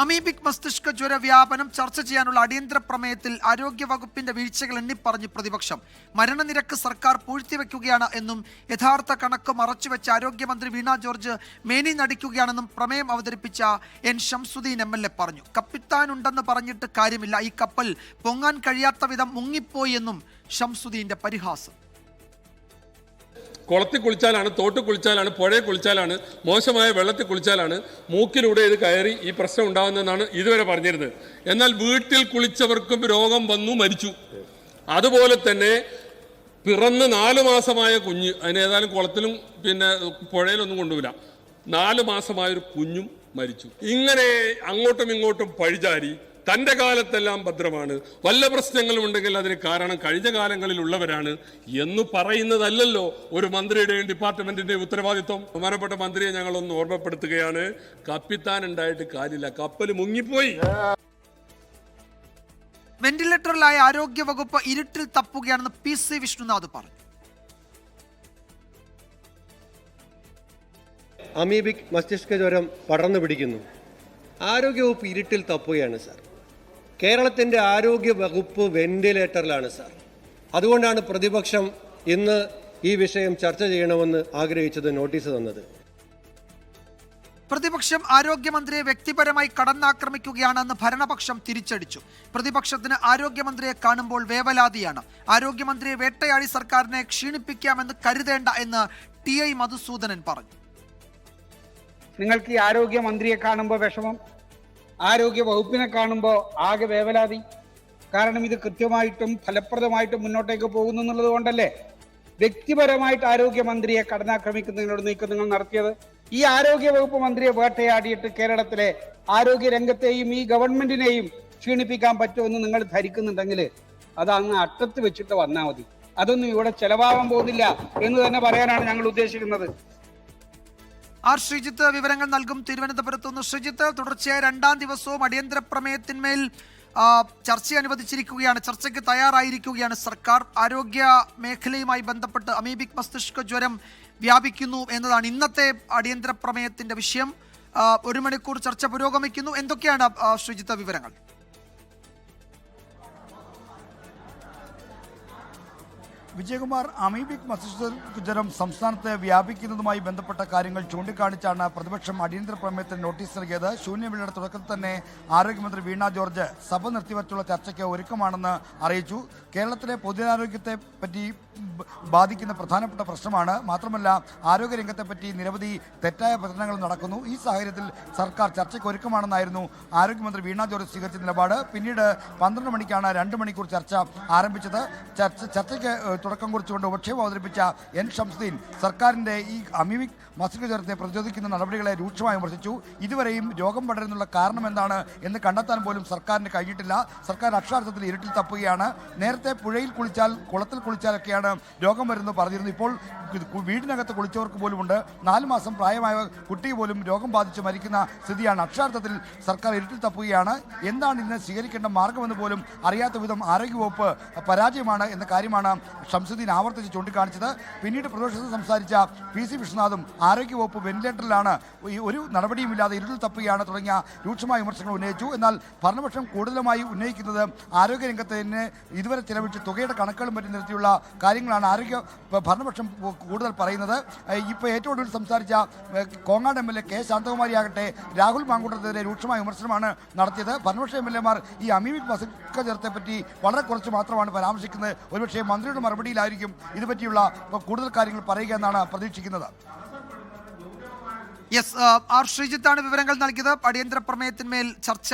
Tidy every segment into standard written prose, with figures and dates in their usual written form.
Amoebic മസ്തിഷ്ക ജ്വര വ്യാപനം ചർച്ച ചെയ്യാനുള്ള അടിയന്തര പ്രമേയത്തിൽ ആരോഗ്യവകുപ്പിന്റെ വീഴ്ചകൾ എണ്ണിപ്പറഞ്ഞ് പ്രതിപക്ഷം. മരണനിരക്ക് സർക്കാർ പൂഴ്ത്തിവെക്കുകയാണ് എന്നും യഥാർത്ഥ കണക്ക് മറച്ചുവെച്ച ആരോഗ്യമന്ത്രി വീണ ജോർജ് മേനി നടിക്കുകയാണെന്നും പ്രമേയം അവതരിപ്പിച്ച എൻ ഷംസുദ്ദീൻ MLA പറഞ്ഞു. കപ്പിത്താനുണ്ടെന്ന് പറഞ്ഞിട്ട് കാര്യമില്ല, ഈ കപ്പൽ പൊങ്ങാൻ കഴിയാത്ത വിധം മുങ്ങിപ്പോയി എന്നും ഷംസുദ്ദീന്റെ പരിഹാസം. കുളത്തിൽ കുളിച്ചാലാണ്, തോട്ടിൽ കുളിച്ചാലാണ്, പുഴയിൽ കുളിച്ചാലാണ്, മോശമായ വെള്ളത്തിൽ കുളിച്ചാലാണ് മൂക്കിലൂടെ ഇത് കയറി ഈ പ്രശ്നം ഉണ്ടാകുന്നതെന്നാണ് ഇതുവരെ പറഞ്ഞിരുന്നത്. എന്നാൽ വീട്ടിൽ കുളിച്ചവർക്കും രോഗം വന്നു മരിച്ചു. അതുപോലെ തന്നെ പിറന്ന് 4 മാസമായ കുഞ്ഞ്, അതിനേതായാലും കുളത്തിലും പിന്നെ പുഴയിലൊന്നും കൊണ്ടുപോയില്ല, 4 മാസമായൊരു കുഞ്ഞും മരിച്ചു. ഇങ്ങനെ അങ്ങോട്ടും ഇങ്ങോട്ടും പഴിചാരി തൻ്റെ കാലത്തെല്ലാം ഭദ്രമാണ്, വല്ല പ്രശ്നങ്ങളും ഉണ്ടെങ്കിൽ അതിന് കാരണം കഴിഞ്ഞ കാലങ്ങളിലുള്ളവരാണ് എന്ന് പറയുന്നതല്ലല്ലോ ഒരു മന്ത്രിയുടെയും ഡിപ്പാർട്ട്മെന്റിന്റെയും ഉത്തരവാദിത്വം. ബഹുമാനപ്പെട്ട മന്ത്രിയെ ഞങ്ങളൊന്ന് ഓർമ്മപ്പെടുത്തുകയാണ്, കപ്പിത്താൻ ഉണ്ടായിട്ട് കാര്യമില്ല, കപ്പൽ മുങ്ങിപ്പോയി. വെന്റിലേറ്ററിലായ ആരോഗ്യവകുപ്പ് ഇരുട്ടിൽ തപ്പുകയാണെന്ന് PC വിഷ്ണുനാഥ് പറഞ്ഞു. അമീബിക് മസ്തിഷ്ക ജ്വരം പടർന്നു പിടിക്കുന്നു. ആരോഗ്യവകുപ്പ് ഇരുട്ടിൽ തപ്പുകയാണ് സാർ. കേരളത്തിൻ്റെ ആരോഗ്യ വകുപ്പ് വെന്റിലേറ്ററിലാണ് സാർ. അതുകൊണ്ടാണ് പ്രതിപക്ഷം ഇന്ന് ഈ വിഷയം ചർച്ച ചെയ്യണമെന്ന് ആഗ്രഹിച്ചത്, നോട്ടീസ് തന്നത്. പ്രതിപക്ഷം ആരോഗ്യമന്ത്രിയെ വ്യക്തിപരമായി കടന്നാക്രമിക്കുകയാണെന്ന് ഭരണപക്ഷം തിരിച്ചടിച്ചു. പ്രതിപക്ഷത്തിന് ആരോഗ്യമന്ത്രിയെ കാണുമ്പോൾ വേവലാതിയാണ്. ആരോഗ്യമന്ത്രിയെ വേട്ടയാടി സർക്കാരിനെ ക്ഷീണിപ്പിക്കാമെന്ന് കരുതേണ്ട എന്ന് TI മധുസൂദനൻ പറഞ്ഞു. നിങ്ങൾക്ക് ഈ ആരോഗ്യമന്ത്രിയെ കാണുമ്പോൾ വിഷമം, ആരോഗ്യ വകുപ്പിനെ കാണുമ്പോൾ ആകെ വേവലാതി. കാരണം ഇത് കൃത്യമായിട്ടും ഫലപ്രദമായിട്ടും മുന്നോട്ടേക്ക് പോകുന്നു എന്നുള്ളത് കൊണ്ടല്ലേ വ്യക്തിപരമായിട്ട് ആരോഗ്യമന്ത്രിയെ കടന്നാക്രമിക്കുന്നതിനോട് നീക്കം നിങ്ങൾ നടത്തിയത്. ഈ ആരോഗ്യ വകുപ്പ് മന്ത്രിയെ വേട്ടയാടിയിട്ട് കേരളത്തിലെ ആരോഗ്യ രംഗത്തെയും ഈ ഗവൺമെന്റിനെയും ക്ഷീണിപ്പിക്കാൻ പറ്റുമെന്ന് നിങ്ങൾ ധരിക്കുന്നുണ്ടെങ്കിൽ അത് അങ്ങ് അറ്റത്ത് വെച്ചിട്ട് വന്നാൽ മതി. അതൊന്നും ഇവിടെ ചെലവാകാൻ പോകുന്നില്ല എന്ന് തന്നെ പറയാനാണ് ഞങ്ങൾ ഉദ്ദേശിക്കുന്നത്. ശ്രീജിത്ത് വിവരങ്ങൾ നൽകും. തിരുവനന്തപുരത്ത് നിന്ന് ശ്രീജിത്ത്, തുടർച്ചയായ 2ാം ദിവസവും അടിയന്തര പ്രമേയത്തിന്മേൽ ചർച്ച അനുവദിച്ചിരിക്കുകയാണ്. ചർച്ചയ്ക്ക് തയ്യാറായിരിക്കുകയാണ് സർക്കാർ. ആരോഗ്യ മേഖലയുമായി ബന്ധപ്പെട്ട് അമീബിക് മസ്തിഷ്ക ജ്വരം വ്യാപിക്കുന്നു എന്നതാണ് ഇന്നത്തെ അടിയന്തര പ്രമേയത്തിന്റെ വിഷയം. 1 മണിക്കൂർ ചർച്ച പുരോഗമിക്കുന്നു. എന്തൊക്കെയാണ് ശ്രീജിത്ത് വിവരങ്ങൾ? വിജയകുമാർ, അമീബിക് മസ്തിഷ്ക ജ്വരം സംസ്ഥാനത്ത് വ്യാപിക്കുന്നതുമായി ബന്ധപ്പെട്ട കാര്യങ്ങൾ ചൂണ്ടിക്കാണിച്ചാണ് പ്രതിപക്ഷം അടിയന്തര പ്രമേയത്തിന് നോട്ടീസ് നൽകിയത്. ശൂന്യവേളയുടെ തുടക്കത്തിൽ തന്നെ ആരോഗ്യമന്ത്രി വീണ ജോർജ് സഭ നിർത്തിവച്ചുള്ള ചർച്ചയ്ക്ക് ഒരുക്കമാണെന്ന് അറിയിച്ചു. കേരളത്തിലെ പൊതുജനാരോഗ്യത്തെ പറ്റി ബാധിക്കുന്ന പ്രധാനപ്പെട്ട പ്രശ്നമാണ്. മാത്രമല്ല ആരോഗ്യരംഗത്തെപ്പറ്റി നിരവധി തെറ്റായ പ്രചരണങ്ങൾ നടക്കുന്നു. ഈ സാഹചര്യത്തിൽ സർക്കാർ ചർച്ചയ്ക്ക് ഒരുക്കമാണെന്നായിരുന്നു ആരോഗ്യമന്ത്രി വീണ ജോർജ് സ്വീകരിച്ച നിലപാട്. പിന്നീട് 12 മണിക്കാണ് 2 മണിക്കൂർ ചർച്ച ആരംഭിച്ചത്. ചർച്ചയ്ക്ക് തുടക്കം കുറിച്ചുകൊണ്ട് ഉപക്ഷേപം അവതരിപ്പിച്ച എൻ ഷംസുദ്ദീൻ സർക്കാരിൻ്റെ ഈ അമീബിക് മസ്തിഷ്ക ജ്വരത്തെ പ്രതിരോധിക്കുന്ന നടപടികളെ രൂക്ഷമായി വിമർശിച്ചു. ഇതുവരെയും രോഗം പടരുന്നുള്ള കാരണം എന്താണ് എന്ന് കണ്ടെത്താൻ പോലും സർക്കാരിന് കഴിഞ്ഞിട്ടില്ല. സർക്കാർ അക്ഷരാർത്ഥത്തിൽ ഇരുട്ടിൽ തപ്പുകയാണ്. നേരത്തെ പുഴയിൽ കുളിച്ചാൽ, കുളത്തിൽ കുളിച്ചാലൊക്കെയാണ് രോഗം വരുന്നത് പറഞ്ഞിരുന്നു. ഇപ്പോൾ വീടിനകത്ത് കുളിച്ചവർക്ക് പോലുമുണ്ട്. 4 മാസം പ്രായമായ കുട്ടി പോലും രോഗം ബാധിച്ച് മരിക്കുന്ന സ്ഥിതിയാണ്. അക്ഷരാർത്ഥത്തിൽ സർക്കാർ ഇരുട്ടിൽ തപ്പുകയാണ്. എന്താണ് ഇന്ന് സ്വീകരിക്കേണ്ട മാർഗമെന്ന് പോലും അറിയാത്ത വിധം ആരോഗ്യവകുപ്പ് പരാജയമാണ് എന്ന കാര്യമാണ് ഷംസുദ്ദീൻ ആവർത്തിച്ച് ചൂണ്ടിക്കാണിച്ചത്. പിന്നീട് പ്രതിപക്ഷത്തിൽ സംസാരിച്ച PC വിശ്വനാഥും ആരോഗ്യവകുപ്പ് വെന്റിലേറ്ററിലാണ്, ഒരു നടപടിയുമില്ലാതെ ഇരുട്ടിൽ തപ്പുകയാണ് തുടങ്ങിയ രൂക്ഷമായ വിമർശനങ്ങൾ ഉന്നയിച്ചു. എന്നാൽ ഭരണപക്ഷം കൂടുതലുമായി ഉന്നയിക്കുന്നത് ആരോഗ്യരംഗത്തിന് ഇതുവരെ ചെലവഴിച്ച തുകയുടെ കണക്കുകളും മറ്റും നിരത്തിയുള്ള കാര്യങ്ങളാണ് ഭരണപക്ഷം കൂടുതൽ പറയുന്നത്. ഇപ്പോൾ ഏറ്റവും ഒടുവിൽ സംസാരിച്ച കോങ്ങാട് MLA K ശാന്തകുമാരി ആകട്ടെ രാഹുൽ മാങ്കൂട്ടത്തിനെതിരെ രൂക്ഷമായ വിമർശനമാണ് നടത്തിയത്. ഭരണപക്ഷ MLA-മാർ ഈ അമീബിക് മസ്തിഷ്ക ജ്വരത്തെ പറ്റി വളരെ കുറച്ച് മാത്രമാണ് പരാമർശിക്കുന്നത്. ഒരുപക്ഷേ മന്ത്രിയുടെ മറുപടിയിലായിരിക്കും ഇതുപറ്റിയുള്ള കൂടുതൽ കാര്യങ്ങൾ പറയുക എന്നാണ് പ്രതീക്ഷിക്കുന്നത്. ശ്രീജിത്താണ് വിവരങ്ങൾ നൽകിയത്. അടിയന്തര പ്രമേയത്തിന്മേൽ ചർച്ച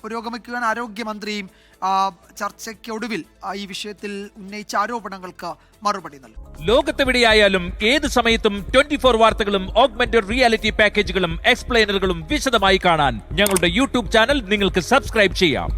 പുരോഗമിക്കുകയാണ്. ആരോഗ്യമന്ത്രിയും ചർച്ചയ്ക്കൊടുവിൽ ഈ വിഷയത്തിൽ ഉന്നയിച്ച ആരോപണങ്ങൾക്ക് മറുപടി നൽകും. ലോകത്തെവിടെയായാലും ഏത് സമയത്തും 24 വാർത്തകളും ഓഗ്മെന്റഡ് റിയാലിറ്റി പാക്കേജുകളും എക്സ്പ്ലെയിനറുകളും വിശദമായി കാണാൻ ഞങ്ങളുടെ YouTube ചാനൽ നിങ്ങൾക്ക് സബ്സ്ക്രൈബ് ചെയ്യാം.